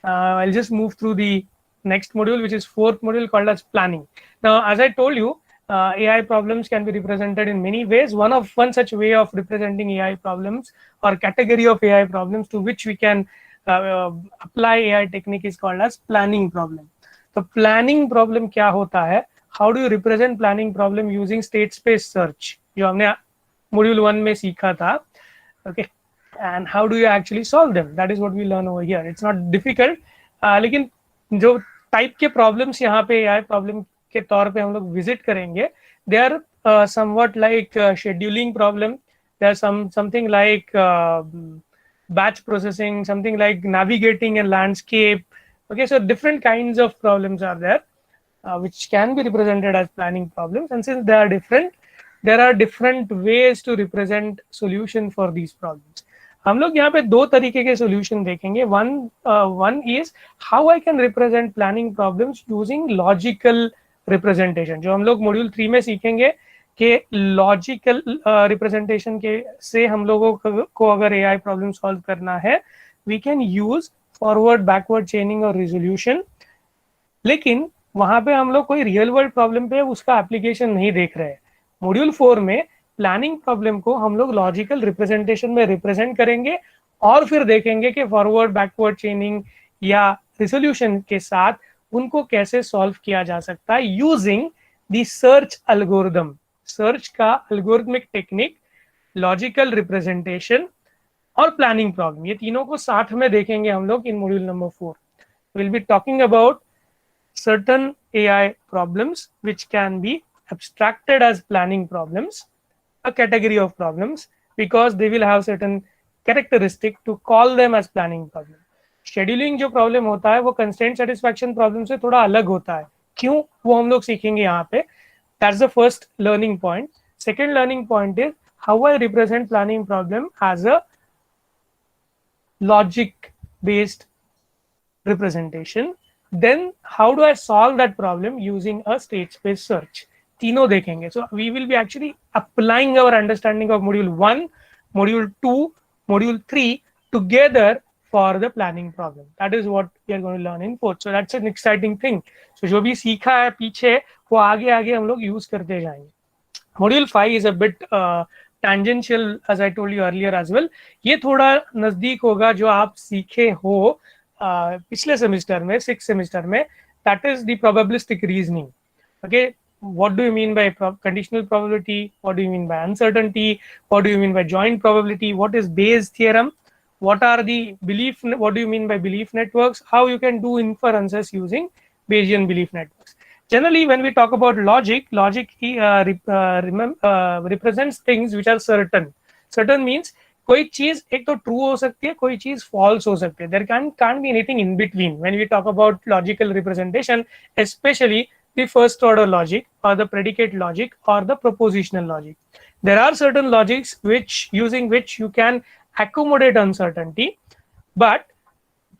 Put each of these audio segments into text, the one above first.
I'll just move through the next module, which is fourth module called as planning. Now, as I told you, AI problems can be represented in many ways. One such way of representing AI problems or category of AI problems to which we can apply AI technique is called as planning problem. तो planning problem क्या होता है, how do you represent planning problem using state space search, जो हमने module 1 में सीखा था. Okay, and how do you actually solve them, that is what we learn over here. It's not difficult, लेकिन जो टाइप के प्रॉब्लम्स यहाँ पे एआई प्रॉब्लम के तौर पे हम लोग विजिट करेंगे, they are somewhat like scheduling problem, they are something like batch processing, something like navigating a landscape. Okay, so different kinds of problems are there which can be represented as planning problems, and since they are different, there are different ways to represent solution for these problems. हम लोग यहाँ पे दो तरीके के solution देखेंगे. One is how I can represent planning problems using logical representation, जो हम लोग module 3 में सीखेंगे कि लॉजिकल रिप्रेजेंटेशन के से हम लोगों को अगर एआई प्रॉब्लम सॉल्व करना है, we can use forward backward chaining और रिजोल्यूशन. लेकिन वहां पे हम लोग कोई रियल वर्ल्ड प्रॉब्लम पे उसका एप्लीकेशन नहीं देख रहे हैं. मॉड्यूल 4 में प्लानिंग प्रॉब्लम को हम लोग लॉजिकल रिप्रेजेंटेशन में रिप्रेजेंट करेंगे और फिर देखेंगे कि फॉरवर्ड बैकवर्ड चेनिंग या रिजोल्यूशन के साथ उनको कैसे सॉल्व किया जा सकता है using the search algorithm. Search का एल्गोरिथमिक टेक्निक, लॉजिकल रिप्रेजेंटेशन और प्लानिंग प्रॉब्लम, ये तीनों को साथ में देखेंगे हम लोग in module number 4. Will be talking about certain AI problems which can be abstracted as planning problems, a category of problems, because they will have certain characteristic to call them as planning problem. Scheduling जो problem होता है वो constraint satisfaction problem से थोड़ा अलग होता है. क्यों, वो हम लोग सीखेंगे यहाँ पे. That's the first learning point. Second learning point is how I represent planning problem as a logic based representation. Then how do I solve that problem using a state space search. तीनों देखेंगे. So we will be actually applying our understanding of module 1, module 2, module 3 together for the planning problem. That is what we are going to learn in 4th. So that's an exciting thing. So जो भी सीखा है पीछे वो आगे आगे हम लोग यूज करते जाएंगे. Module 5 is a bit tangential as I told you earlier as well. ये थोड़ा नजदीक होगा जो आप सीखे हो पिछले सेमेस्टर में, 6th सेमेस्टर में. That is the probabilistic reasoning. Okay, what do you mean by conditional probability, what do you mean by uncertainty, what do you mean by joint probability, what is Bayes theorem, what are the what do you mean by belief networks, how you can do inferences using Bayesian belief networks. Generally when we talk about logic represents things which are certain. Certain means कोई चीज एक तो true हो सकती है, कोई चीज false हो सकती है. There can't be anything in between when we talk about logical representation, especially the first order logic or the predicate logic or the propositional logic. There are certain logics using which you can accommodate uncertainty, but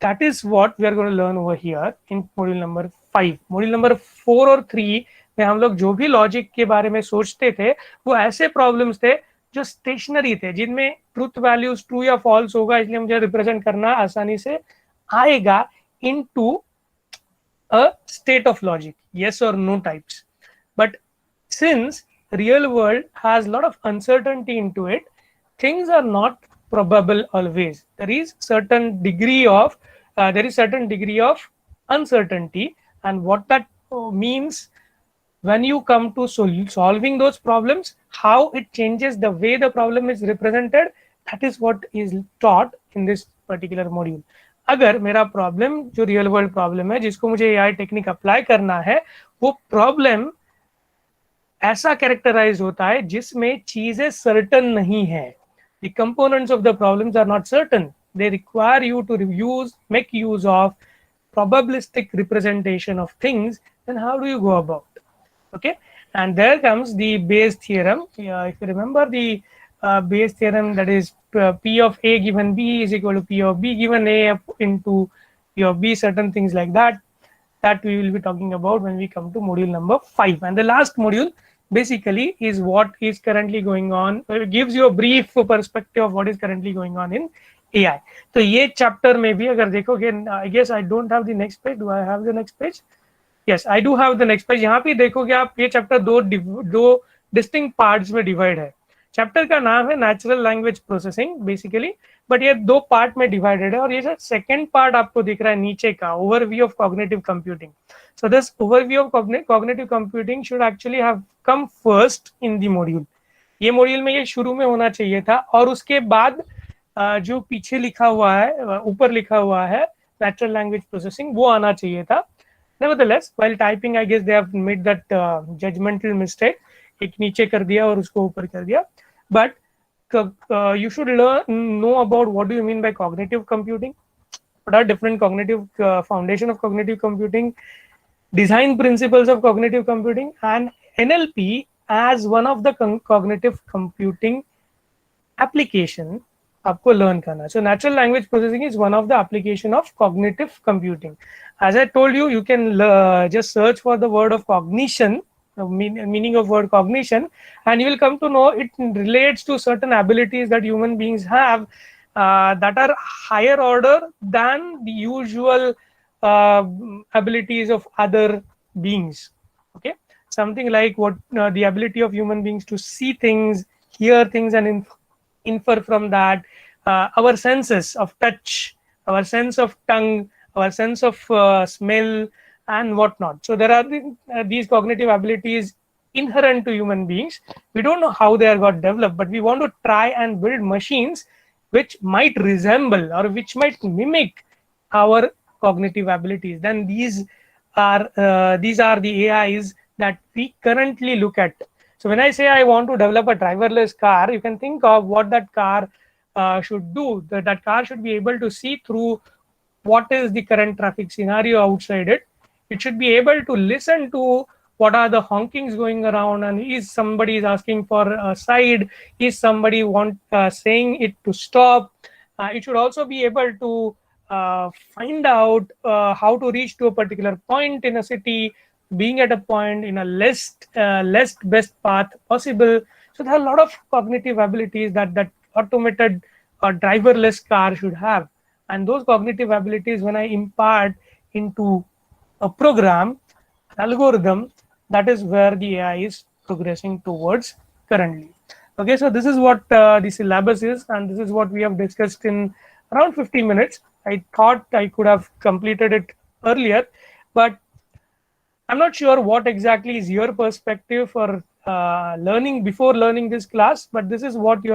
that is what we are going to learn over here in module number 5. module number 4 और 3 में हम लोग जो भी logic के बारे में सोचते थे वो ऐसे प्रॉब्लम्स थे जो स्टेशनरी थे, जिनमें ट्रूथ वैल्यूज ट्रू या फॉल्स होगा, इसलिए मुझे रिप्रेजेंट करना आसानी से आएगा into a state of logic, yes or no types. But since real world has a lot of uncertainty into it, things are not probable always. There is certain degree of uncertainty, and what that means when you come to solving those problems, how it changes the way the problem is represented, that is what is taught in this particular module. अगर मेरा problem जो real world problem है जिसको मुझे AI technique apply करना है, वो problem ऐसा कैरेक्टराइज होता है जिसमें चीजें सर्टन नहीं है. The components of the problems are not certain. They require you to make use of probabilistic representation of things. Then how do you go about? Okay, and there comes the Bayes theorem. If you remember the Bayes theorem, that is P of A given B is equal to P of B given A into P of B, certain things like that. That we will be talking about when we come to module number 5. And the last module basically is what is currently going on. It gives you a brief perspective of what is currently going on in AI. तो ये chapter में भी अगर देखोगे, I guess I don't have the next page, do I have the next page? Yes, I do have the next page. यहाँ पे देखोगे आप, ये चैप्टर दो डिस्टिंक्ट पार्ट्स में डिवाइड है. चैप्टर का नाम है natural language processing basically, but ये दो पार्ट में डिवाइडेड है. और ये जो सेकंड पार्ट आपको दिख रहा है नीचे का, overview of cognitive computing. So this overview of cognitive computing should actually have come first in the module. ये मॉड्यूल में ये शुरू में होना चाहिए था, और उसके बाद जो पीछे लिखा हुआ है, ऊपर लिखा हुआ है नेचुरल लैंग्वेज प्रोसेसिंग, वो आना चाहिए था. Nevertheless, while typing, I guess they have made that judgmental mistake. एक नीचे कर दिया और उसको ऊपर कर दिया. But you should know about what do you mean by cognitive computing. What are different cognitive foundation of cognitive computing, design principles of cognitive computing, and NLP as one of the cognitive computing application आपको learn करना. So natural language processing is one of the application of cognitive computing. As I told you, you can just search for the word of cognition, meaning of word cognition, and you will come to know it relates to certain abilities that human beings have that are higher order than the usual abilities of other beings. Okay, something like what the ability of human beings to see things, hear things, and infer from that, our senses of touch, our sense of tongue, our sense of smell, and whatnot. So there are these cognitive abilities inherent to human beings. We don't know how they are got developed, but we want to try and build machines which might resemble or which might mimic our cognitive abilities. Then these are the AIs that we currently look at. So when I say I want to develop a driverless car, you can think of what that car should do. That car should be able to see through what is the current traffic scenario outside it. It should be able to listen to what are the honkings going around, and is somebody is asking for a side, is somebody saying it to stop. It should also be able to find out how to reach to a particular point in a city, being at a point in a less best path possible. So there are a lot of cognitive abilities that automated or driverless car should have. And those cognitive abilities, when I impart into a program, algorithm, that is where the AI is progressing towards currently. Okay, so this is what the syllabus is, and this is what we have discussed in around 50 minutes. I thought I could have completed it earlier, but I'm not sure what exactly is your perspective for learning before learning this class, but this is what you